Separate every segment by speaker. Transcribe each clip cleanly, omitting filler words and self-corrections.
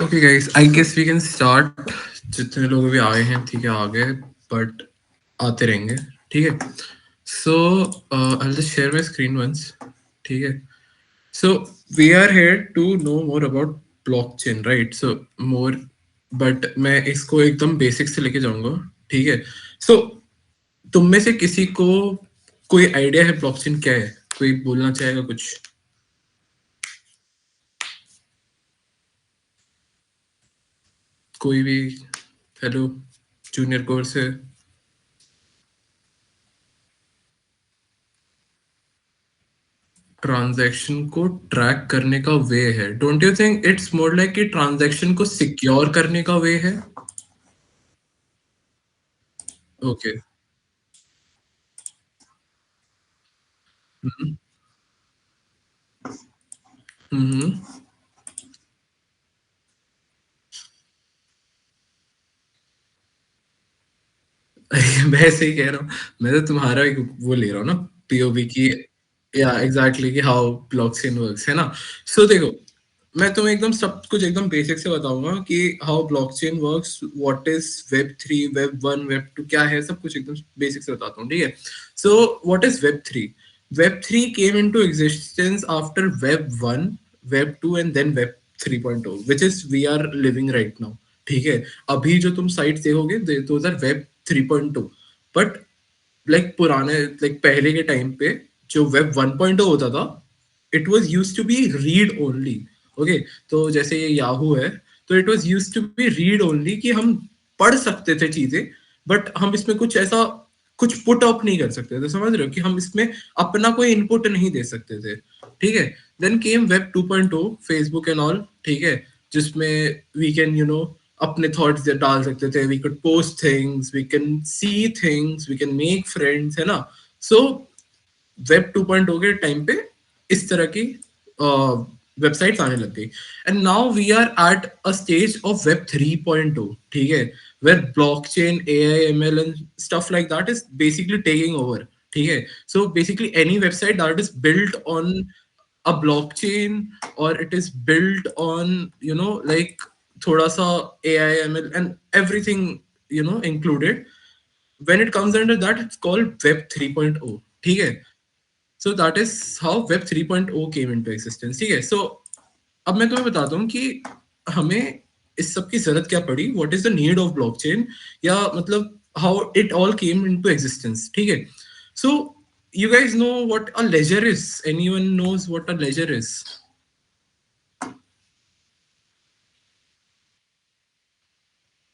Speaker 1: Okay, guys, I guess we can start. जितने लोग भी आए हैं ठीक है आगे बट आते रहेंगे ठीक है. So I'll just share my screen once. ठीक है. So we are here to know more about blockchain, right? So more, but मैं इसको एकदम बेसिक से लेके जाऊंगा. ठीक है. So तुम में से किसी को कोई आइडिया है ब्लॉकचेन क्या है? कोई बोलना चाहेगा कुछ? कोई भी? हेलो, जूनियर कोर्स है. ट्रांजैक्शन को ट्रैक करने का वे है. Don't you think it's more like कि ट्रांजैक्शन को सिक्योर करने का वे है? ओके. हम्म. मैं ऐसे ही कह रहा हूँ. मैं तो तुम्हारा एक वो ले रहा हूँ ना, पीओवी की. या एग्जैक्टली कि हाउ ब्लॉकचेन वर्क्स है ना. सो देखो, मैं तुम्हें एकदम सब कुछ एकदम बेसिक से बताऊंगा कि how blockchain works, what is web 3, web 1, web 2 क्या है, सब कुछ एकदम बेसिक से बताता हूँ. ठीक है. So what is web 3? Web 3 came into existence after web 1, web 2 and then web 3.0 which is we are living right now. ठीक है. अभी जो तुम साइट्स देखोगे those are web 3.2. But like पुराने लाइक पहले के टाइम पे जो वेब 1.0 होता था, it was used to be read only. Okay. तो जैसे ये याहू है, तो it was used to be read only कि हम पढ़ सकते थे चीजें, बट हम इसमें कुछ ऐसा कुछ पुट अप नहीं कर सकते थे. समझ रहे हो कि हम इसमें अपना कोई इनपुट नहीं दे सकते थे. ठीक है. Then came web 2.0, Facebook and all. ठीक है. जिसमें वी कैन अपने थॉट्स डाल सकते थे. We could post things, we can see things, we can make friends, है ना. सो वेब 2.0 के टाइम पे इस तरह की वेबसाइट्स आने लग गई. And now we are at a stage of web 3.0. ठीक है. Where blockchain, AI, ML and stuff like that is basically taking over. ठीक है. So basically any website that is built on a blockchain, or it is built on like thoda sa AI, ML and everything included. When it comes under that, it's called web 3.0. ठीक है. So that is how web 3.0 came into existence. ठीक है. So अब मैं तुम्हें बताता हूँ कि हमें इस सब की जरूरत क्या पड़ी, what is the need of blockchain, या मतलब how it all came into existence. ठीक है. सो you guys know what a ledger is? Anyone knows what a ledger is?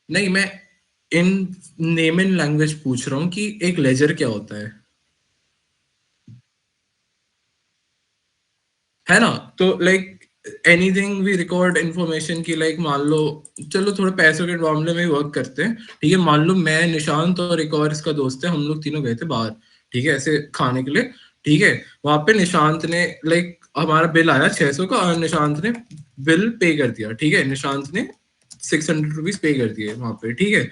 Speaker 1: नहीं, मैं इन नेम इन लैंग्वेज पूछ रहा हूँ कि एक लेजर क्या होता है ना. तो like anything we record information की, लाइक मान लो, चलो थोड़े पैसों के मामले में वर्क करते हैं. ठीक है. मान लो मैं, निशांत और एक और इसका दोस्त है, हम लोग तीनों गए थे बाहर. ठीक है. ऐसे खाने के लिए. ठीक है. वहां पे निशांत ने लाइक हमारा बिल आया 600 का, और निशांत ने बिल पे कर दिया. ठीक है. निशांत ने 600 रुपीज पे कर दिए वहां पे. ठीक है.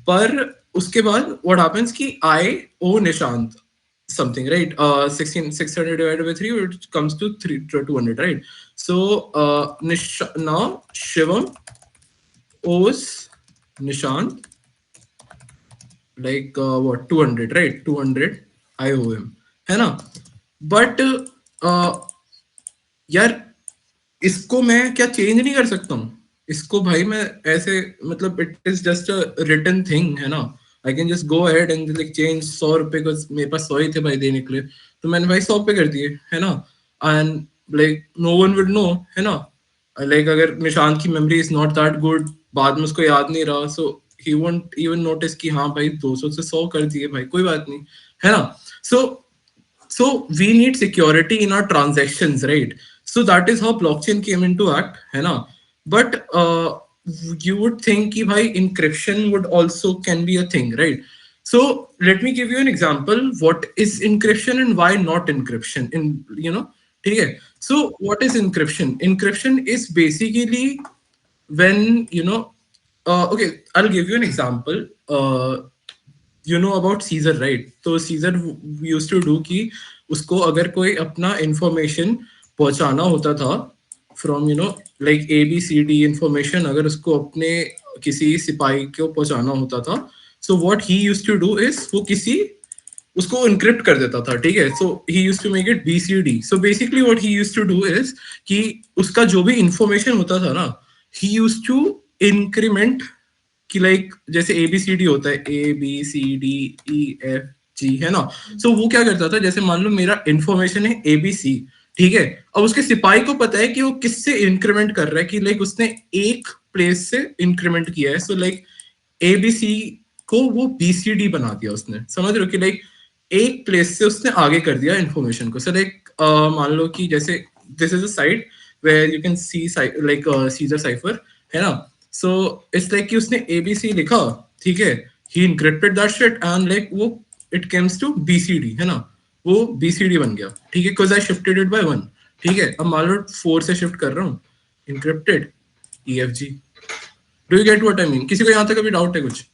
Speaker 1: पर उसके बाद व्हाट हैपेंस कि आई ओ Nishant something, right? 600 divided by 3, it comes to 200, right? So now Shivam owes Nishant like what, 200, right? 200 I owe him, है ना. But यार, इसको मैं क्या चेंज नहीं कर सकता हूँ? इसको भाई मैं ऐसे, मतलब it is just a written thing, है ना. I can just go ahead and like change 100 रुपए, मेरे पास 100 ही थे भाई देने के लिए, तो मैंने भाई 100 पे कर दिए, है ना. And like no one will know, है ना. लाइक अगर निशांत की memory is not that good, बाद में उसको याद नहीं रहा, so he won't even notice कि हाँ भाई 200 से 100 कर दिए भाई, कोई बात नहीं, है ना. सो so we need security in our transactions, right? So that is how blockchain came into act, है ना. But you would think कि भाई encryption would also can be a thing, right? So let me give you an example. What is encryption and why not encryption? ठीक है. So what is encryption? Encryption is basically when okay, I'll give you an example. You know about Caesar, right? तो Caesar used to do कि उसको अगर कोई अपना information पहुंचाना होता था from like A B C D information अगर उसको अपने किसी सिपाही को पहुंचाना होता था, so what he used to do is वो किसी उसको इनक्रिप्ट कर देता था, ठीक है। So he used to make it BCD। So basically what he used to do is कि उसका जो भी इंफॉर्मेशन होता था ना, ही यूज्ड टू इंक्रीमेंट कि लाइक जैसे ABCD होता है, ABCDEFG, है ना। सो वो क्या करता था, जैसे मान लो मेरा इंफॉर्मेशन है ABC, ठीक है। अब उसके सिपाही को पता है कि वो किससे इंक्रीमेंट कर रहा है, कि लाइक उसने एक प्लेस से इंक्रीमेंट किया है, सो लाइक ABC को वो BCD बना दिया उसने, समझ रहे हो, कि लाइक एक प्लेस से उसने आगे कर दिया इन्फॉर्मेशन को। सो लाइक मान लो कि जैसे this is a site where you can see like Caesar cipher, है ना। सो इट्स लाइक कि उसने ABC लिखा, ठीक है। He encrypted that shit and like वो इट कम्स टू BCD, है ना। वो BCD बन गया, ठीक है, because I shifted it by 1, ठीक है। अब मान लो 4 से शिफ्ट कर रहा हूँ, encrypted EFG। Do you get what I mean? किसी को यहाँ तक अभी डाउट है कुछ?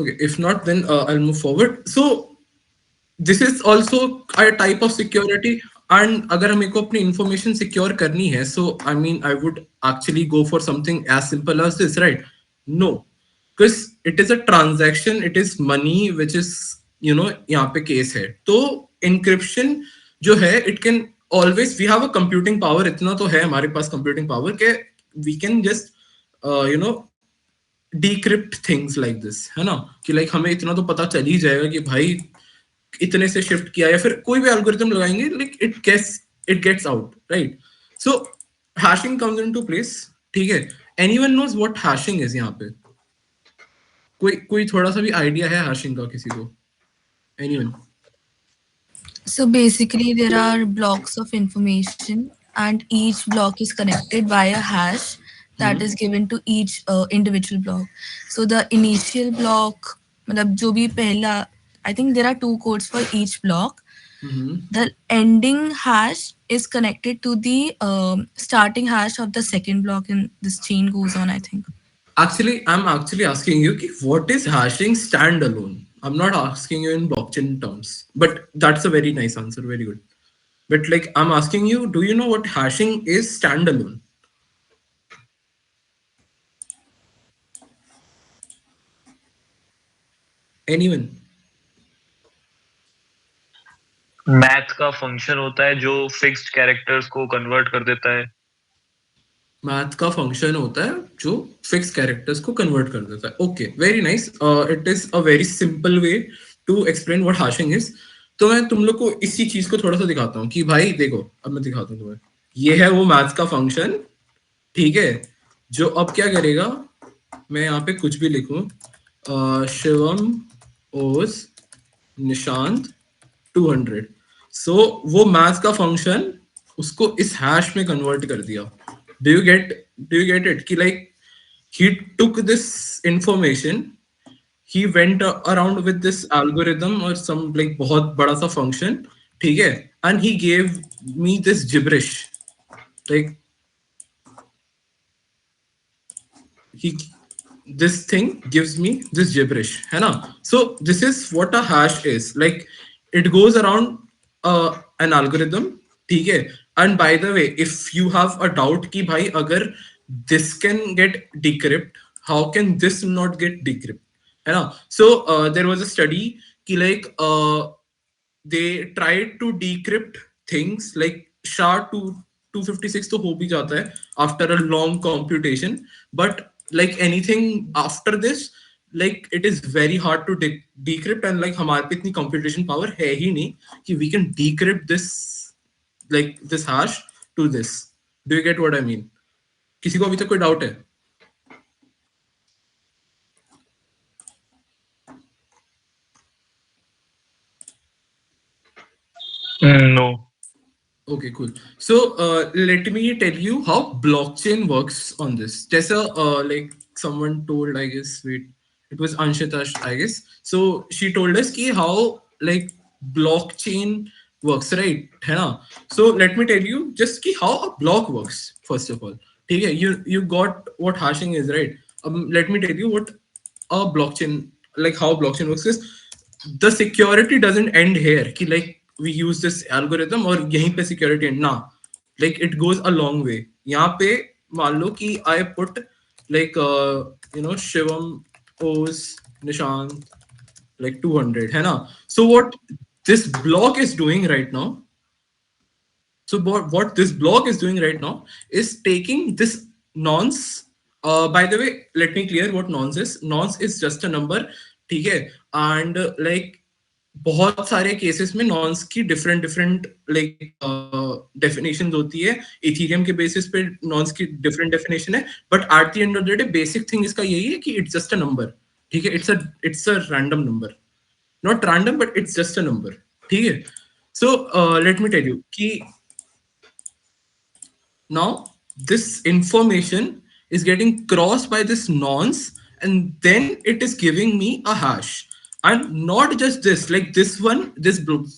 Speaker 1: Okay, if not, then I'll move forward. So this is also a type of security. And अगर हमें को अपनी information secure करनी है, so I mean I would actually go for something as simple as this, right? No, because it is a transaction, it is money which is यहाँ पे case है। तो encryption जो है, it can always, we have a computing power, इतना तो है हमारे पास computing power के we can just you know decrypt things like this, है ना। कि लाइक हमें इतना तो पता चल ही जाएगा कि भाई इतने से शिफ्ट किया, या फिर कोई भी एल्गोरिथम लगाएंगे, like it gets out, right. So hashing comes into place, ठीक है। Anyone knows what hashing is यहाँ पे? कोई कोई थोड़ा सा भी आइडिया है हैशिंग का किसी को? Anyone?
Speaker 2: So basically, there are blocks of information, and each block is connected by a hash that is given to each individual block. So the initial block, मतलब जो भी पहला, I think there are two codes for each block. The ending hash is connected to the starting hash of the second block, and this chain goes on, I think.
Speaker 1: Actually, I'm actually asking you कि what is hashing standalone? I'm not asking you in blockchain terms, but that's a very nice answer. Very good. But like I'm asking you, do you know what hashing is standalone? Anyone?
Speaker 3: Math का function होता है जो fixed characters को convert कर देता है।
Speaker 1: Math का function होता है जो फिक्स कैरेक्टर्स को कन्वर्ट कर देता है। Okay, very nice. It is a very simple way to explain what hashing is. तो मैं तुम लोग को इसी चीज को थोड़ा सा दिखाता हूँ कि भाई देखो, अब मैं दिखाता हूँ तुम्हें। ये है वो मैथ का फंक्शन, ठीक है, जो अब क्या करेगा, मैं यहाँ पे कुछ भी लिखूं, शिवम ओस निशांत 200, सो वो मैथ का फंक्शन उसको इस हैश में कन्वर्ट कर दिया। डू यू गेट इट कि like he took this information, he went around with this algorithm or some like बहुत बड़ा सा function, ठीक है, and he gave me this gibberish, like he this thing gives me this gibberish, है ना। So this is what a hash is, like it goes around an algorithm, ठीक है। And by the way, if you have a doubt कि भाई अगर this can get decrypt, how can this not get decrypt, है ना। So there was a study कि like they tried to decrypt things like SHA-256 तो हो भी जाता है after a long computation, but like anything after this, like it is very hard to decrypt, and like हमारे पे इतनी computation power है ही नहीं कि we can decrypt this, like this hash to this. Do you get what I mean? किसी को अभी तक कोई डाउट है?
Speaker 3: No.
Speaker 1: Okay, cool. So let me tell you how blockchain works on this. Just like someone told, I guess, wait, it was Anshita, I guess. So she told us ki how like blockchain works, right? है ना? So let me tell you just ki how a block works, first of all. ठीक है, you got what hashing is, right? Let me tell you what a blockchain, like how blockchain works is. the security doesn't end here कि like we use this algorithm और यहीं पे security end ना, like it goes a long way. यहाँ पे मान लो कि I put like Shivam owes Nishant like 200 है ना. So what this block is doing right now, so what this block is doing right now is taking this nonce. By the way, let me clear what nonce is. Nonce is just a number, ठीक है? And like बहुत सारे cases में नॉन्स की different different like definitions होती है. Ethereum के basis पे नॉन्स की डिफरेंट डेफिनेशन है, but at the end of the day basic thing इसका यही है कि इट्स जस्ट अ नंबर. ठीक है, it's a random number, not random but it's just a number. ठीक है. So let me tell you कि now this information is getting crossed by this nonce, and then it is giving me a hash. And not just this, like this one,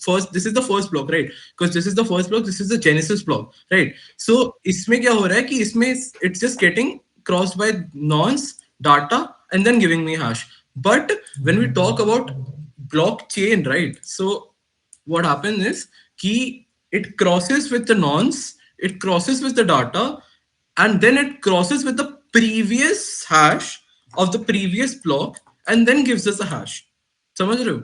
Speaker 1: first, this is the first block, right? Because this is the first block, this is the genesis block, right? So इसमें क्या हो रहा है कि इसमें it's just getting crossed by nonce data and then giving me hash. But when we talk about blockchain, right? So what happens is कि it crosses with the nonce, it crosses with the data, and then it crosses with the previous hash of the previous block and then gives us a hash. समझ रहे हो?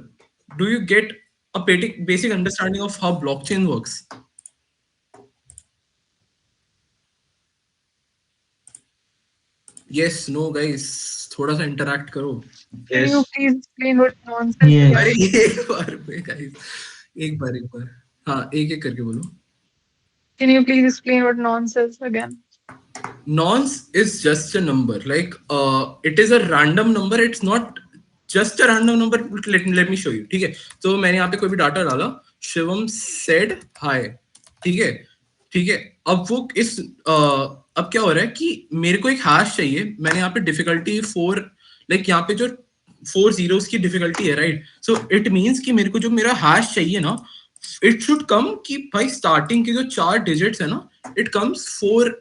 Speaker 1: Do you get a basic understanding of how blockchain works? Yes, no, guys, थोड़ा सा interact करो.
Speaker 4: Can you
Speaker 3: Yes.
Speaker 4: please explain what nonsense
Speaker 5: Yes.
Speaker 1: अरे
Speaker 4: is?
Speaker 1: एक बार में guys, एक बार. हाँ, एक एक करके बोलो.
Speaker 4: Can you please explain what nonsense again?
Speaker 1: Nonce is just a number. Like it is a random number. It's not just a random number. Let me show you. ठीक है. तो मैंने यहाँ पे कोई भी डाटा डाला. Shivam said hi. ठीक है. ठीक है. अब वो इस अब क्या हो रहा है कि मेरे को एक हैश चाहिए. मैंने यहाँ पे डिफिकल्टी 4, लाइक यहाँ पे जो 4 zeros की डिफिकल्टी है, राइट? सो इट मीन्स कि मेरे को जो मेरा हैश चाहिए ना, इट शुड कम कि भाई स्टार्टिंग के जो 4 डिजिट्स है ना, इट कम्स 4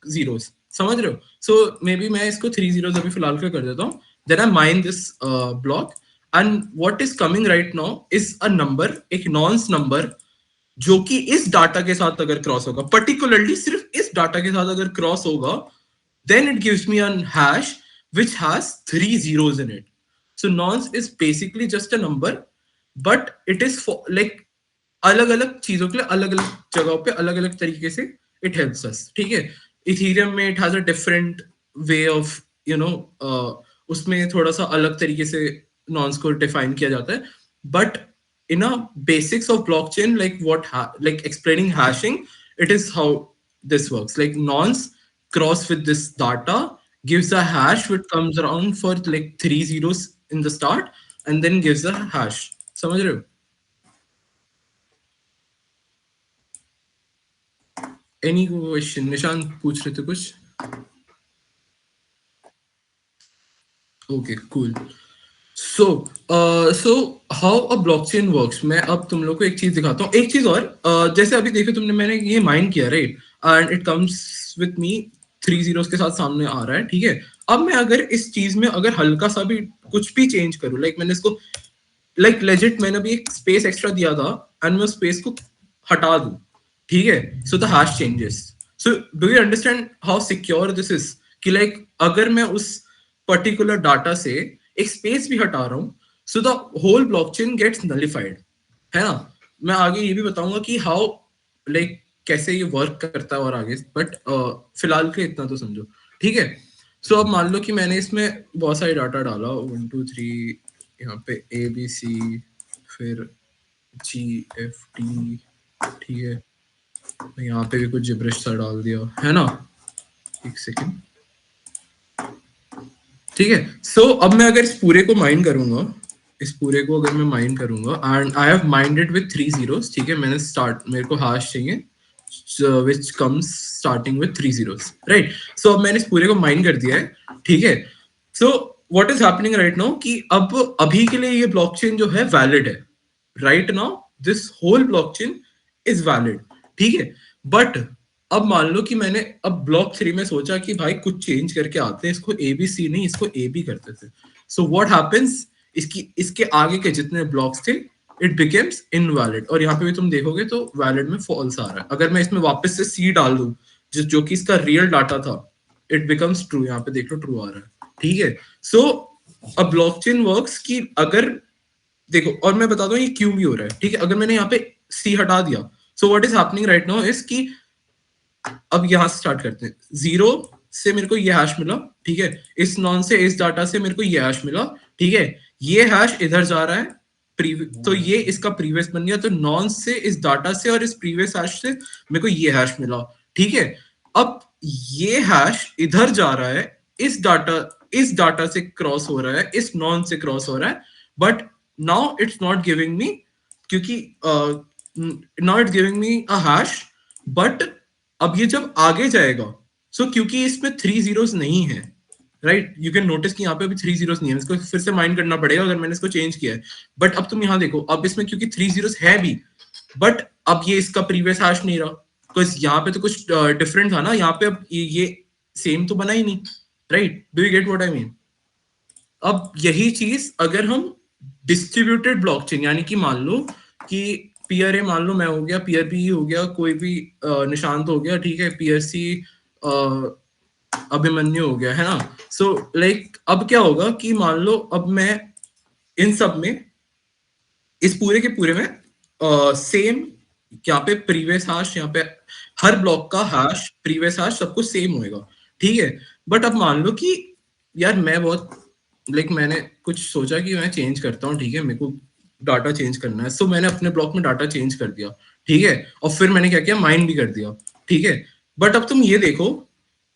Speaker 1: zeros. समझ रहे हो? सो मे बी मैं इसको 3 zeros अभी फिलहाल के कर देता हूँ. Then I mine this block, and what is coming right now is a number, एक नॉन्स नंबर, जो कि इस डाटा के साथ अगर क्रॉस होगा, पर्टिकुलरली सिर्फ इस डाटा के साथ अगर क्रॉस होगा, then it gives me a hash which has 3 zeros in it. So nonce is basically just a number, but it is for like अलग अलग चीजों के लिए अलग अलग जगहों पे अलग अलग तरीके से इट हेल्प्स अस. ठीक है. इथीरियम में it has a different way of उसमें थोड़ा सा अलग तरीके से नॉन्स को डिफाइन किया जाता है. But in a basics of blockchain, like like explaining hashing, it is how this works. Like nonce cross with this data gives a hash which comes around for like 3 zeros in the start and then gives a hash. समझ रहे हो? Any question? निशान पूछ रहे थे कुछ? Okay, cool. So how a blockchain works. मैं अब तुम लोग को एक चीज दिखाता हूँ. एक चीज और, जैसे अभी देखो तुमने, मैंने ये माइन किया, right? And it comes with me 3 zeros के साथ सामने आ रहा है. ठीक है. अब मैं अगर इस चीज में अगर हल्का सा भी कुछ भी चेंज करूँ, लाइक मैंने इसको लाइक लेजिट मैंने अभी एक स्पेस एक्स्ट्रा दिया था एंड मैं उस स्पेस को हटा दूं, ठीक है, so the hash changes. So do you understand how secure this is? कि लाइक अगर मैं उस पर्टिकुलर डाटा से एक स्पेस भी हटा रहा हूं, so the whole blockchain gets nullified, है ना? मैं आगे ये भी बताऊंगा कि हाउ लाइक कैसे ये वर्क करता है और आगे, बट फिलहाल के इतना तो समझो. ठीक है. सो अब मान लो कि मैंने इसमें बहुत सारे डाटा डाला, 1 2 3, यहाँ पे ABC, फिर GFT, ठीक है. यहाँ पे भी कुछ जिब्रिश सा डाल दिया, है ना? एक सेकेंड. ठीक है. सो अब मैं अगर इस पूरे को माइन करूंगा, अगर मैं माइन करूंगा, and I have minded with 3 zeros. ठीक है. मेरे को हैश चाहिए which comes starting with 3 zeros, right? So अब मैंने इस पूरे को माइन कर दिया है. ठीक है. So what is happening right now कि अब अभी के लिए ये ब्लॉकचेन जो है वैलिड है. Right now this whole blockchain is valid. ठीक है. बट अब मान लो कि मैंने अब ब्लॉक 3 में सोचा कि भाई कुछ चेंज करके आते हैं, इसको ABC नहीं, इसको AB करते थे. सो व्हाट हैपेंस इसकी इसके आगे के जितने ब्लॉक्स थे इट बिकेम्स इनवैलिड, और यहाँ पे भी तुम देखोगे तो वैलिड में फॉल्स आ रहा है। अगर मैं इसमें वापस से सी डाल दूं जो कि इसका रियल डाटा था, इट बिकम्स ट्रू। यहाँ पे देख लो ट्रू आ रहा है, ठीक है। सो अ ब्लॉकचेन वर्क्स कि अगर देखो, और मैं बताता हूँ ये क्यों भी हो रहा है, ठीक है। अगर मैंने यहाँ पे सी हटा दिया, सो what is happening right now is कि अब यहां से स्टार्ट करते हैं, जीरो से मेरे को ये हैश मिला, ठीक है। इस नॉन से इस डाटा से मेरे को ये हैश मिला, ठीक है। ये हैश इधर जा रहा है, तो ये इसका प्रीवियस बन गया, तो नॉन से इस डाटा से और इस प्रीवियस हैश से मेरे को ये हैश मिला, ठीक है। अब ये हैश इधर जा रहा है, इस डाटा से क्रॉस हो रहा है, इस नॉन से क्रॉस हो रहा है, but now it's not giving me, क्योंकि now it's giving me a hash, but अब ये जब आगे जाएगा, सो क्योंकि इसमें 3 जीरोस नहीं है, राइट, यू कैन नोटिस कि यहाँ पे अभी 3 जीरोस नहीं है, इसको फिर से माइंड करना पड़ेगा अगर मैंने इसको चेंज किया है। बट अब तुम यहाँ देखो, अब इसमें क्योंकि 3 जीरोस है भी, बट अब ये इसका प्रीवियस हैश नहीं रहा, बिकॉज यहाँ पे तो कुछ डिफरेंट था ना, यहाँ पे अब ये सेम तो बना ही नहीं, right. Do you get what I mean? अब यही चीज अगर हम डिस्ट्रीब्यूटेड ब्लॉकचेन, यानी कि मान लो कि पीयर ए मान लो मैं हो गया, पीयर बी हो गया, कोई भी निशांत हो गया, ठीक है, पीयर सी अभिमन्यु हो गया, है ना। सो लाइक अब क्या होगा कि मान लो अब मैं इन सब में, इस पूरे के पूरे में सेम, यहाँ पे प्रीवियस हैश, यहाँ पे हर ब्लॉक का हैश प्रीवियस हैश सब कुछ सेम होएगा, ठीक है। बट अब मान लो कि यार मैं बहुत मैंने कुछ सोचा कि मैं चेंज करता हूँ, ठीक है, मेरे को डाटा चेंज करना है, सो मैंने अपने ब्लॉक में डाटा चेंज कर दिया, ठीक है, और फिर मैंने क्या किया, माइन भी कर दिया, ठीक है। बट अब तुम ये देखो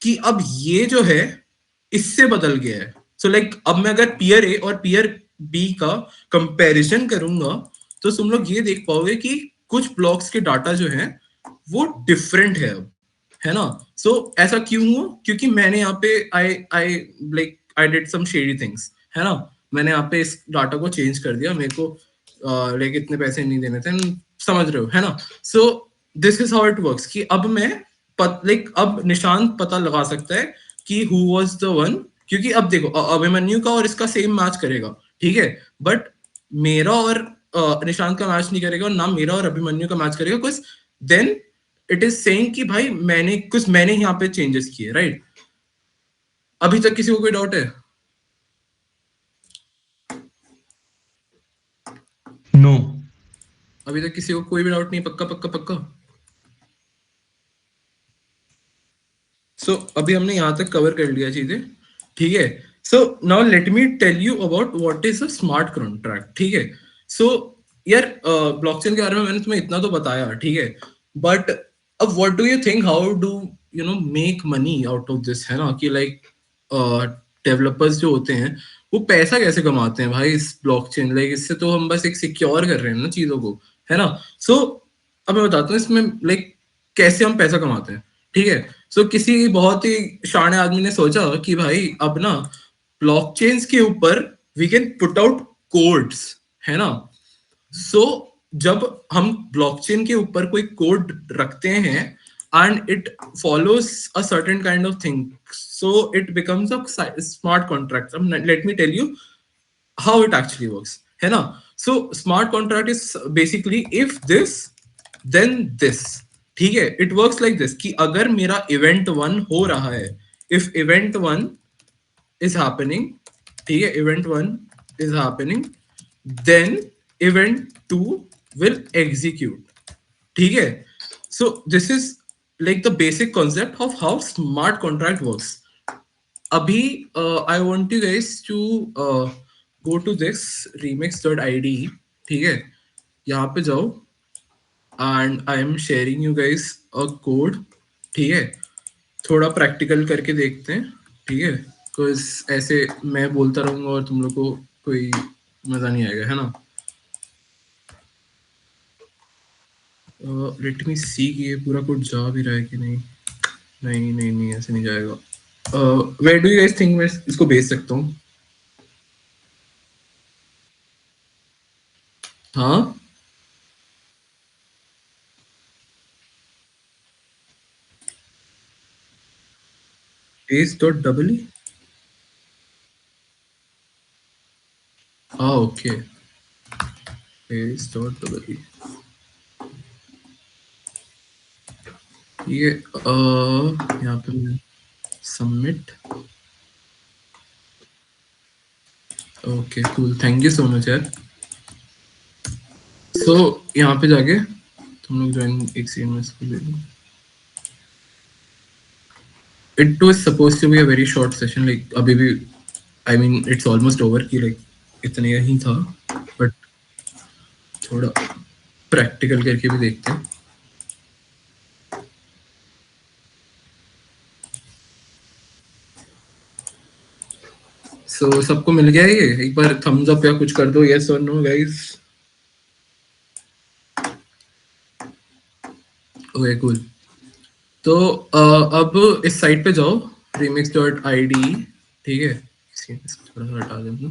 Speaker 1: कि अब ये जो है इससे बदल गया है। सो अब मैं अगर पीयर ए और पीयर बी का कंपैरिजन करूंगा, तो तुम लोग ये देख पाओगे कि कुछ ब्लॉक्स के डाटा जो है वो डिफरेंट है अब, है ना। सो ऐसा क्यों हुआ? क्योंकि मैंने यहाँ पे I I I did some shady things, है ना। मैंने यहाँ पे इस डाटा को चेंज कर दिया, मेरे को इतने पैसे नहीं देने थे, समझ रहे हो, है ना। So this is how it works कि अब मैं अब निशांत पता लगा सकता है कि हु वाज द वन, क्योंकि अब देखो अभिमन्यु का और इसका सेम मैच करेगा, ठीक है, बट मेरा और निशांत का मैच नहीं करेगा, और ना मेरा और अभिमन्यु का मैच करेगा, because then it is saying कि भाई मैंने यहाँ पे चेंजेस किए, राइट। अभी तक किसी को कोई डाउट है?
Speaker 3: नो।
Speaker 1: अभी तक किसी को कोई भी डाउट नहीं? पक्का पक्का पक्का। सो अभी हमने यहाँ तक कवर कर लिया चीजें, ठीक है। So now let me tell you about what is a smart contract, ठीक है। सो यार ब्लॉकचेन के बारे में मैंने तुम्हें इतना तो बताया, ठीक है, बट अब what do you think, how do you know make money out of this, है ना, कि डेवलपर्स जो होते हैं वो पैसा कैसे कमाते हैं भाई इस ब्लॉकचेन, इससे तो हम बस एक सिक्योर कर रहे हैं ना चीजों को, है ना। सो अब मैं बताता हूँ इसमें कैसे हम पैसा कमाते हैं, ठीक है। सो किसी बहुत ही शाणे आदमी ने सोचा कि भाई अब ना ब्लॉकचेन्स के ऊपर we can put out codes, है ना। सो जब हम ब्लॉकचेन के ऊपर कोई कोड रखते हैं and it follows a certain kind of thing, so it becomes a smart contract. Let me tell you how it actually works, है ना। So smart contract is basically if this then this, ठीक है। it works like this कि अगर मेरा event 1 हो रहा है, if event 1 is happening, ठीक है, event 1 is happening, then event 2 will execute, ठीक है। so this is the basic concept of how smart contract works. अभी I want you guys to go to this remix.id, ठीक है, यहाँ पे जाओ and I am sharing you guys a code, ठीक है। थोड़ा प्रैक्टिकल करके देखते हैं, ठीक है, बिकॉज ऐसे मैं बोलता रहूंगा और तुम लोग को कोई मजा नहीं आएगा, है ना। लेट मी सी कि ये पूरा कोड जा भी रहा है कि नहीं। नहीं नहीं नहीं, ऐसे नहीं जाएगा। Where do you guys think मैं इसको भेज सकता हूँ? हाँ, base.ee. Oh, ओके, base.e ये यहाँ पे मैं submit. Okay cool, thank you so much यार। सो यहाँ पे जाके तुम लोग ज्वाइन एक सीन में इसको ले लो। It was supposed to be a very short session, like अभी भी I mean it's almost over कि like इतने ही था, but थोड़ा प्रैक्टिकल करके भी देखते हैं। So सबको मिल गया ये? एक बार thumbs up या कुछ कर दो, yes or no guys? Okay cool. तो अब इस साइट पे जाओ remix.id, ठीक है? इसको थोड़ा सा हटा देना।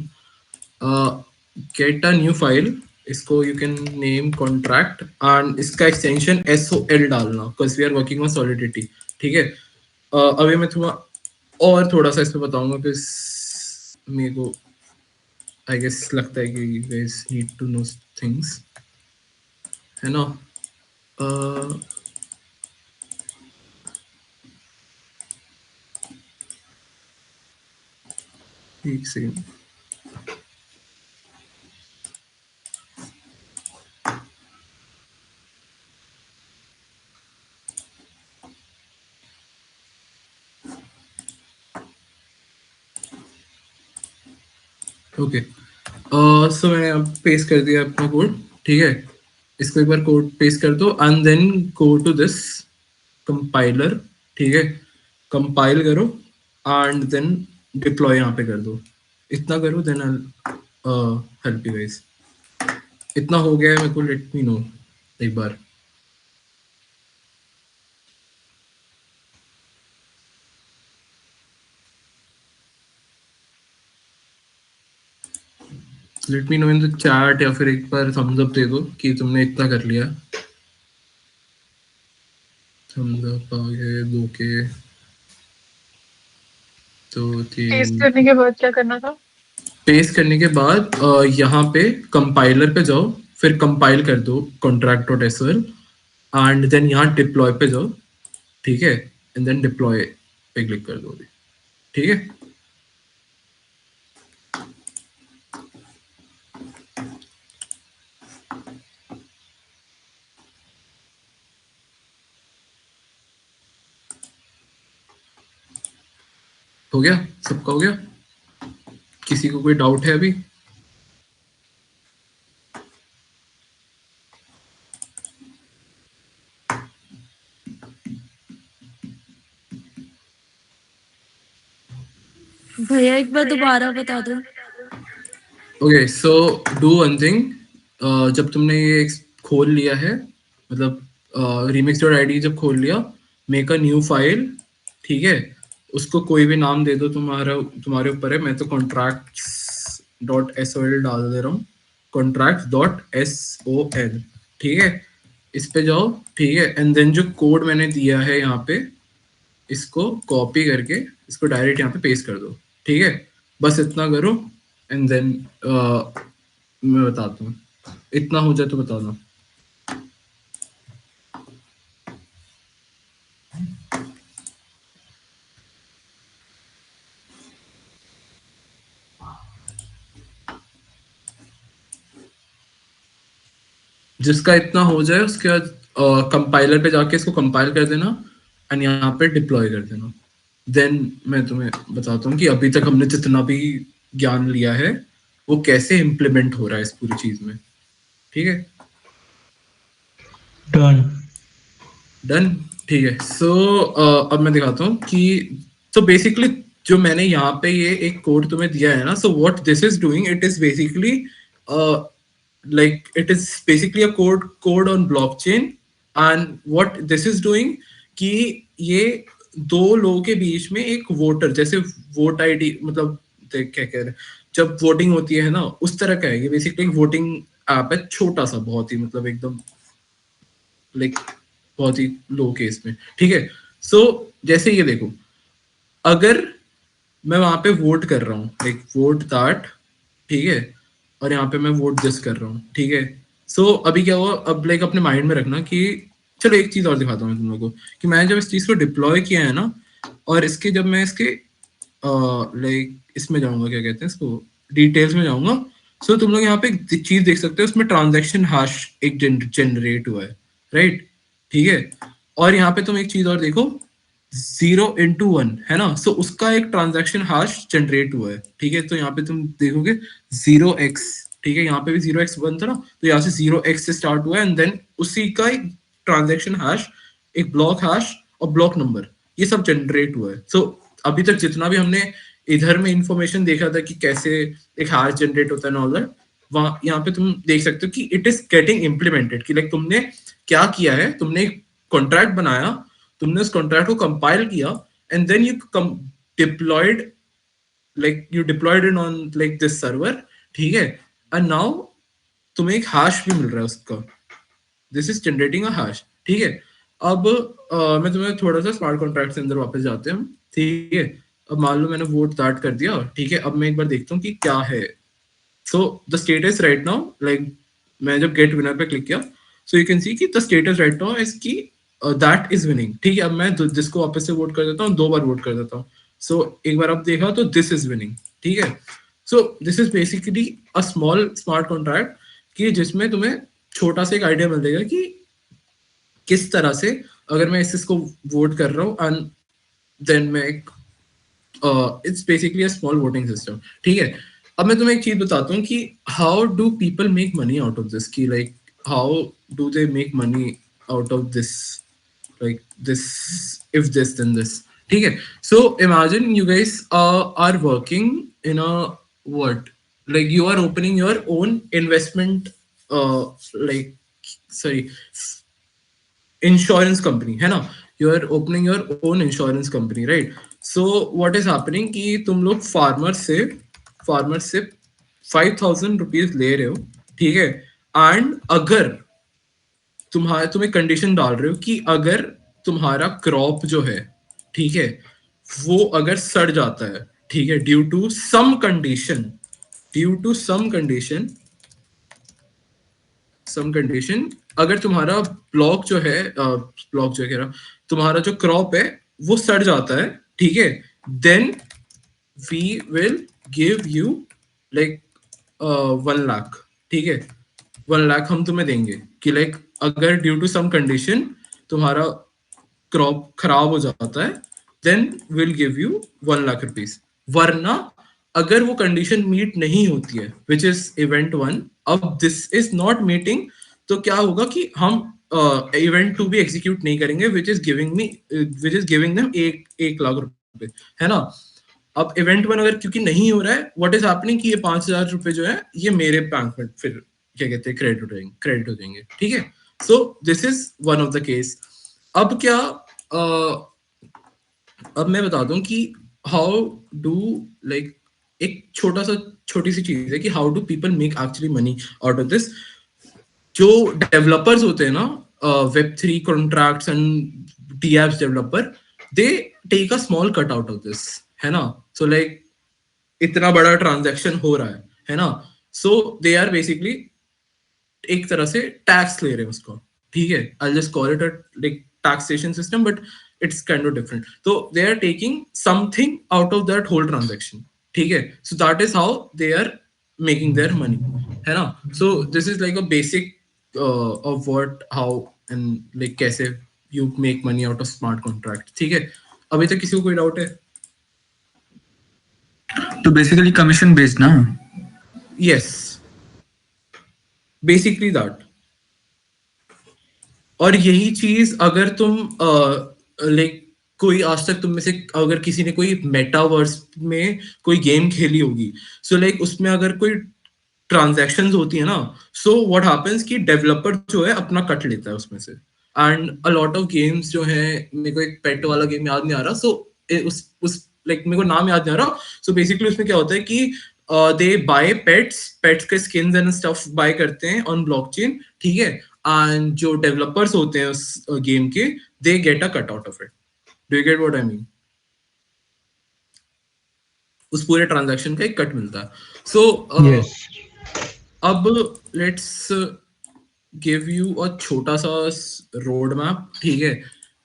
Speaker 1: Get a new file, इसको you can name contract and इसका extension SOL डालना because we are working on solidity, ठीक है? अभी मैं थोड़ा और थोड़ा सा इसमें बताऊंगा because मेरे को I guess लगता है कि you guys need to know things, है ना? एक सेकंड। ओके, सो मैंने अब पेस्ट कर दिया अपना कोड, ठीक है? इसको एक बार कोड पेस्ट कर दो and then go to this compiler, ठीक है? कंपाइल करो एंड देन डिप्लॉय यहाँ पे कर दो। इतना करो then I help you guys. इतना हो गया है मेरे को, लेट मी नो एक बार। Let me know in the chat या फिर एक बार थम्स अप दे दो कि तुमने इतना कर लिया। थम्स अप आ गए 2 के, तो
Speaker 4: पेस्ट
Speaker 1: 3।
Speaker 4: करने के बाद क्या करना था?
Speaker 1: पेस्ट करने के बाद यहाँ पे कंपाइलर पे जाओ, फिर कंपाइल कर दो contract.swl एंड देन यहाँ डिप्लॉय पे जाओ, ठीक है? एंड देन डिप्लॉय पे क्लिक कर दो, ठीक है? हो गया, सबका हो गया? किसी को कोई डाउट है अभी?
Speaker 2: भैया एक बार दोबारा बता दो।
Speaker 1: Okay, so do one thing, जब तुमने ये खोल लिया है, मतलब remix.id जब खोल लिया, मेक अ न्यू फाइल, ठीक है? उसको कोई भी नाम दे दो, तुम्हारे ऊपर है। मैं तो contracts.sol डाल दे रहा हूँ, contracts.sol, ठीक है? इस पे जाओ, ठीक है? एंड देन जो कोड मैंने दिया है यहाँ पे, इसको कॉपी करके इसको डायरेक्ट यहाँ पे पेस्ट कर दो, ठीक है? बस इतना करो एंड देन मैं बताता हूँ। इतना हो जाए तो बताना। जिसका इतना हो जाए उसके बाद कंपाइलर पे जाके इसको कंपाइल कर देना एंड यहाँ पे डिप्लॉय कर देना। देन मैं तुम्हें बताता हूँ कि अभी तक हमने जितना भी ज्ञान लिया है वो कैसे इम्प्लीमेंट हो रहा है इस पूरी चीज में, ठीक है?
Speaker 5: डन।
Speaker 1: डन, ठीक है। सो अब मैं दिखाता हूँ कि सो बेसिकली जो मैंने यहाँ पे ये एक कोड तुम्हें दिया है ना, so what this is doing, it is basically like it is basically a code on blockchain, and what this is doing कि ये दो लोगों के बीच में एक वोटर, जैसे वोट आईडी, मतलब देख क्या कह रहे हैं, जब वोटिंग होती है ना, उस तरह का है ये। बेसिकली एक वोटिंग ऐप है, छोटा सा, बहुत ही, मतलब एकदम लाइक बहुत ही लो केस में, ठीक है? सो जैसे ये देखो, अगर मैं वहां पे वोट कर रहा हूँ, लाइक वोट दैट, ठीक है? और यहाँ पे मैं वोट दिस कर रहा हूँ, ठीक है। सो अभी क्या हुआ, अब लाइक अपने माइंड में रखना कि चलो एक चीज और दिखाता हूँ मैं तुम लोगों को कि मैंने जब इस चीज को डिप्लॉय किया है ना, और इसके जब मैं इसके लाइक इसमें जाऊंगा, क्या कहते हैं इसको, डिटेल्स में जाऊंगा। सो तुम लोग यहाँ पे एक चीज देख सकते हो, उसमें ट्रांजैक्शन हैश एक जनरेट हुआ है, राइट, ठीक है। और यहाँ पे तुम एक चीज और देखो, 0 into 1 है ना, सो उसका एक ट्रांजैक्शन हैश जनरेट हुआ है, ठीक है। तो यहाँ पे तुम देखोगे 0x, ठीक है, यहाँ पे भी 0x1 था ना, तो यहाँ से 0x से स्टार्ट हुआ है, एंड देन उसी का एक ट्रांजैक्शन हैश, एक ब्लॉक हैश और ब्लॉक नंबर, ये सब जनरेट हुआ है। सो अभी तक जितना भी हमने इधर में इंफॉर्मेशन देखा था कि कैसे एक हैश जनरेट होता है ना, ऑल दैट, वहां यहाँ पे तुम देख सकते हो कि इट इज गेटिंग इम्प्लीमेंटेड, कि लाइक तुमने क्या किया है, तुमने एक कॉन्ट्रैक्ट बनाया, तुमने उस कॉन्ट्रैक्ट को कंपाइल किया, and then you deployed, like you deployed it on like this server, ठीक है, and now तुम्हें एक हैश भी मिल रहा है उसका, this is generating a hash, ठीक है। अब मैं तुम्हें थोड़ा सा स्मार्ट कॉन्ट्रैक्ट के अंदर वापस जाते हैं हम, ठीक है। अब मान लो मैंने वोट स्टार्ट कर दिया, ठीक है, अब मैं एक बार देखता हूँ कि क्या है। So the status right now, like मैं जब गेट विनर पे क्लिक किया, सो यू कैन सी कि the status right now is की दैट इज विनिंग, ठीक है। अब मैं जिसको वापस से वोट कर देता हूँ, 2 बार वोट कर देता हूँ। सो एक बार अब देखा तो दिस इज विनिंग, ठीक है। सो this is basically a small smart contract, कि जिसमें तुम्हें छोटा सा एक आइडिया मिल जाएगा कि किस तरह से अगर मैं इसको वोट कर रहा हूँ, एंड देन मैं एक it's basically a small voting system, ठीक है। अब मैं तुम्हें एक चीज बताता हूँ कि how do people make money out of this, की like how do they make money out of this, like this, if this then this, ठीक है। So imagine you guys are working in a what, like you are opening your own investment, uh like sorry, insurance company है ना, you are opening your own insurance company, right. So what is happening कि तुम लोग farmer से 5,000 rupees ले रहे हो, ठीक है। एंड अगर तुम एक कंडीशन डाल रहे हो कि अगर तुम्हारा क्रॉप जो है, ठीक है, वो अगर सड़ जाता है, ठीक है, due to some condition, some condition, अगर तुम्हारा ब्लॉक जो है, ब्लॉक जो कह रहा, तुम्हारा जो क्रॉप है वो सड़ जाता है, ठीक है, then we will give you like 1 lakh, ठीक है। 1 लाख हम तुम्हें देंगे कि लाइक अगर ड्यू टू सम कंडीशन तुम्हारा क्रॉप खराब हो जाता है, then will give you 1 lakh rupees. वरना अगर वो कंडीशन मीट नहीं होती है, विच इज इवेंट 1, अब दिस इज नॉट मीटिंग, तो क्या होगा कि हम इवेंट 2 भी एग्जीक्यूट नहीं करेंगे, which is giving them 1 lakh रुपए, है ना। अब इवेंट 1 अगर क्योंकि नहीं हो रहा है, व्हाट इज हैपनिंग कि ये 5,000 रुपए जो है ये मेरे बैंक में फिर क्या कहते हैं क्रेडिट हो जाएंगे, ठीक है। सो this is one of the case. अब क्या, अब मैं बता दूं कि हाउ डू लाइक एक छोटी सी चीज है कि how do people make actually money out of this. जो डेवलपर्स होते हैं ना, Web3 contracts and d apps developer, they take a small cut out of this, है ना। सो लाइक इतना बड़ा ट्रांजैक्शन हो रहा है ना, सो दे आर बेसिकली एक तरह से टैक्स ले रहे हैं उसको, ठीक है। I just call it like taxation system, but it's kind of different. तो they are taking something out of that whole transaction, ठीक है। So that is how they are making their money, है ना। So this is like a basic of what how and like कैसे you make money out of smart contract, ठीक है। अभी तक किसी को कोई डाउट है?
Speaker 5: तो बेसिकली कमीशन बेस्ड ना?
Speaker 1: Yes, basically that. और यही चीज अगर तुम लाइक कोई आज तक तुम में से अगर किसी ने कोई मेटावर्स में कोई गेम खेली होगी, सो लाइक उसमें अगर कोई ट्रांजैक्शंस होती है ना, सो व्हाट हैपेंस कि डेवलपर जो है अपना कट लेता है उसमें से। And a lot of games जो है, मेरे को एक पेट वाला गेम याद नहीं आ रहा, सो उस लाइक मेरे को नाम याद नहीं आ रहा। सो बेसिकली उसमें क्या होता है कि दे बाय पेट्स के स्किन्स एंड स्टफ बाय करते हैं ऑन ब्लॉकचेन, ठीक है। एंड जो डेवलपर्स होते हैं उस गेम के, they get a cut out of it. Do you get what I mean? उस पूरे ट्रांजैक्शन का एक कट मिलता है। सो
Speaker 5: Yes.
Speaker 1: अब लेट्स गिव यू अ छोटा सा रोड मैप, ठीक है?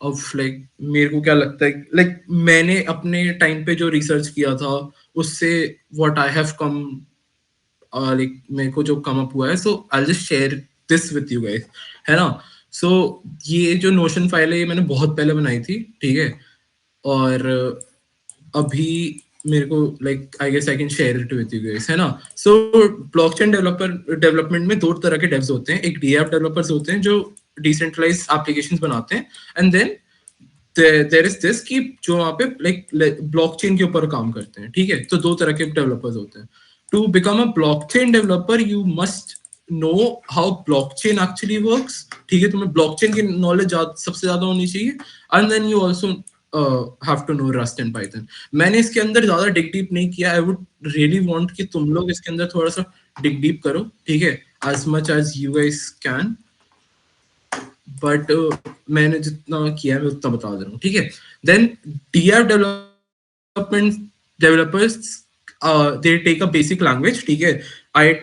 Speaker 1: अब लाइक मेरे को क्या लगता है, लाइक मैंने अपने टाइम पे जो रिसर्च किया था उससे what I have come, like मेरे को जो कम अप हुआ है, so I just share this with you guys, है ना? सो ये जो नोशन फाइल है ये मैंने बहुत पहले बनाई थी, ठीक है? और अभी मेरे को like I guess I can share it with you guys, है ना? सो ब्लॉकचेन डेवलपमेंट में दो तरह के डेव्स होते हैं। एक डीएप डेवलपर्स होते हैं जो डिसेंट्रलाइज एप्लीकेशंस बनाते हैं, and then there is this कि जो वहाँ पे लाइक ब्लॉकचेन के ऊपर काम करते हैं, ठीक है? तो दो तरह के डेवलपर्स होते हैं। To become a blockchain developer you must know how blockchain actually works, ठीक है? तुम्हें ब्लॉकचेन की नॉलेज सबसे ज्यादा होनी चाहिए, and then you also have to know Rust and Python. मैंने इसके अंदर ज्यादा डिग डीप नहीं किया, आई वुड रियली वांट कि तुम लोग इसके अंदर थोड़ा सा डिग डीप करो, ठीक है? As much as you guys can, but मैंने जितना किया है मैं उतना बता दे रहा हूँ, ठीक है? Then DR development developers they take a basic language, ठीक है? आई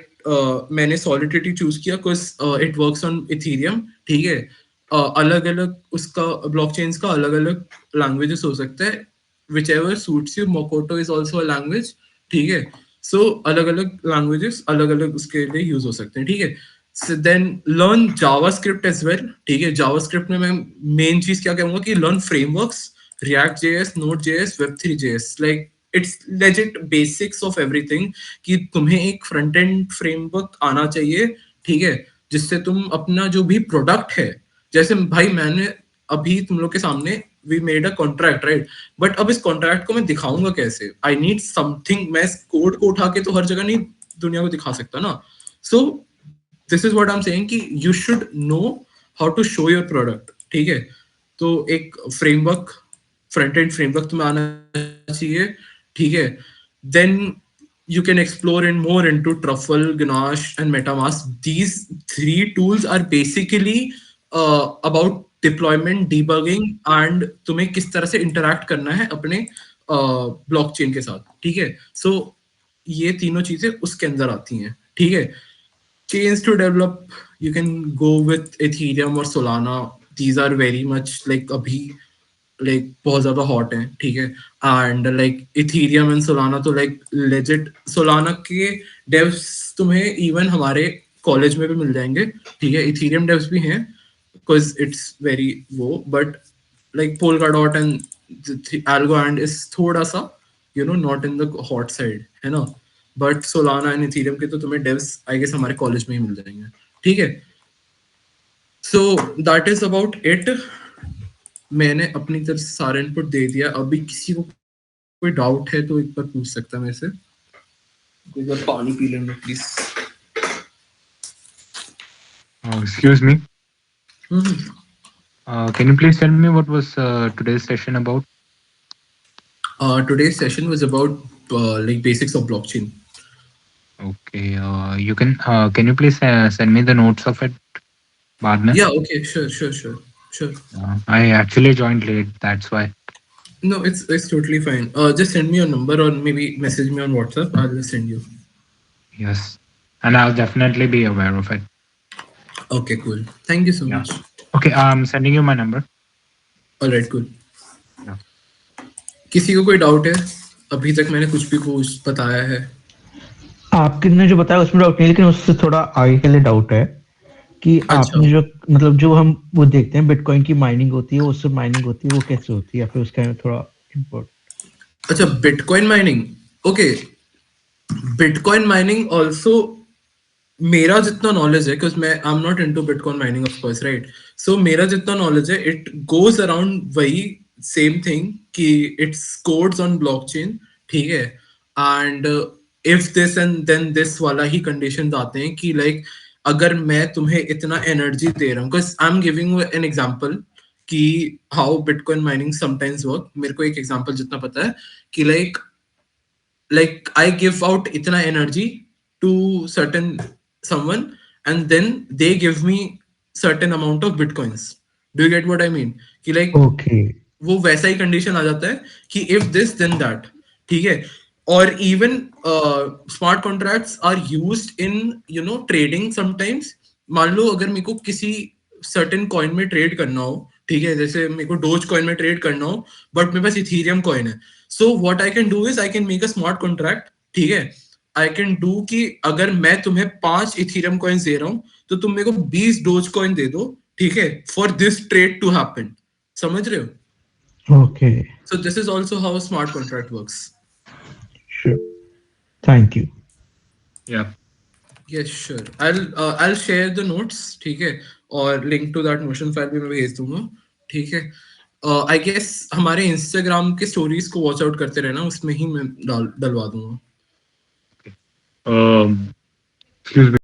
Speaker 1: मैंने सॉलिडिटी चूज किया because it works on Ethereum, ठीक है? अलग अलग उसका ब्लॉकचेन्स का अलग अलग लैंग्वेजेस हो सकता है, विच एवर सूट्स यू। मोकोटो इज ऑल्सो अ लैंग्वेज, ठीक है? सो अलग अलग लैंग्वेजेस अलग अलग उसके लिए यूज हो सकते हैं, ठीक है? So then learn JavaScript as well, ठीक है? JavaScript में मैं मेन चीज क्या कहूंगा कि learn frameworks, React JS, Node JS, Web3 JS, like it's legit basics of everything, कि तुम्हें एक फ्रंट एंड फ्रेमवर्क आना चाहिए, ठीक है? जिससे तुम अपना जो भी प्रोडक्ट है, जैसे भाई मैंने अभी तुम लोग के सामने we made a contract, right? But अब इस कॉन्ट्रैक्ट को मैं दिखाऊंगा कैसे? आई नीड समथिंग, मैं इस कोड को उठा के तो हर जगह नहीं दुनिया को दिखा सकता ना। So this is what I am saying कि you should know how to show your product, ठीक है? तो एक फ्रेमवर्क, फ्रंट एंड फ्रेमवर्क तुम्हें आना चाहिए, ठीक है? Then you can explore in more into Truffle, Ganache, and MetaMask. These three tools are basically about deployment, debugging, and तुम्हें किस तरह से interact करना है अपने blockchain के साथ, ठीक है? So ये तीनों चीजें उसके अंदर आती हैं, ठीक है? Chains to develop, you can go with Ethereum or Solana. These are very much like अभी like बहुत ज्यादा हॉट हैं, ठीक है? And like Ethereum and Solana तो लाइक लेजिट, सोलाना के डेव्स तुम्हें इवन हमारे कॉलेज में भी मिल जाएंगे, ठीक है? इथीरियम डेव्स भी हैं बिकॉज इट्स वेरी वो, but like polka dot and algo and is थोड़ा सा not in the hot side, है ना? बट सोलाना एंड इथीरियम के तो तुम्हें डेव्स आई गेस हमारे कॉलेज में ही मिल जाएंगे, ठीक है? So that is about it. मैंने अपनी तरफ से सारा इनपुट दे दिया। अभी किसी को कोई डाउट है तो एक बार पूछ सकता है मेरे से। कोई बार पानी पी लेना please.
Speaker 5: Excuse me.
Speaker 1: Hmm,
Speaker 5: Can you please tell me what was today's session about?
Speaker 1: today's session was about like basics of blockchain.
Speaker 5: Okay. You can you please send me the notes of it, Badme?
Speaker 1: Yeah, okay, sure.
Speaker 5: I actually joined late. That's why.
Speaker 1: No, it's totally fine. Just send me your number or maybe message me on WhatsApp. I'll just send you.
Speaker 5: Yes. And I'll definitely be aware of it.
Speaker 1: Okay, cool. Thank you so
Speaker 5: Yeah.
Speaker 1: much.
Speaker 5: Okay. I'm sending you my number.
Speaker 1: All right, cool.
Speaker 5: Yeah.
Speaker 1: किसी को कोई doubt है? अभी तक मैंने कुछ भी कुछ बताया है?
Speaker 6: आपने जो बताया उसमें डाउट नहीं, लेकिन उससे थोड़ा आगे के लिए डाउट है कि
Speaker 1: अच्छा।
Speaker 6: आपने जो मतलब जो हम वो देखते हैं बिटकॉइन की माइनिंग होती है, उससे माइनिंग होती है, वो कैसे होती है, या फिर उसका थोड़ा इम्पोर्ट।
Speaker 1: अच्छा, bitcoin mining, okay. Bitcoin mining also मेरा जितना नॉलेज है, बिकॉज मैं I am not into bitcoin mining of course, right? So मेरा जितना नॉलेज है इट गोज अराउंड वही सेम थिंग कि इट्स कोड्स ऑन ब्लॉकचेन, ठीक है? And if this and then this वाला ही कंडीशंस आते हैं कि लाइक अगर मैं तुम्हें इतना एनर्जी दे रहा हूँ, because I am giving an example कि how bitcoin mining sometimes work. मेरे को एक एग्जांपल जितना पता है कि like I give out itna energy to certain someone, and then they give me certain amount of bitcoins. Do you get what I mean? कि like
Speaker 6: okay
Speaker 1: वो वैसा ही कंडीशन आ जाता है कि if this then that, ठीक है? or even smart contracts are used in trading sometimes. मान लो अगर मेरे को किसी certain coin में ट्रेड करना हो, ठीक है, जैसे मेरे को डोज कॉइन में ट्रेड करना हो, बट मेरे पास इथीरियम कॉइन है, so what I can do is I can make a smart contract, ठीक है, आई कैन डू कि अगर मैं तुम्हें 5 इथीरियम कॉइन्स दे रहा हूं, तो तुम मेरे को 20 डोज कॉइन दे दो, ठीक है, for this trade to happen. समझ रहे हो?
Speaker 6: Okay.
Speaker 1: So this is also how smart contract works.
Speaker 6: Sure. Thank you.
Speaker 5: Yeah.
Speaker 1: Yes, sure. I'll share the notes, ठीक है, और link to that motion file भी मैं भेज दूंगा, ठीक है. आई गेस हमारे इंस्टाग्राम के स्टोरीज को वॉच आउट करते रहना, उसमें ही मैं डलवा दूंगा.
Speaker 5: Excuse me.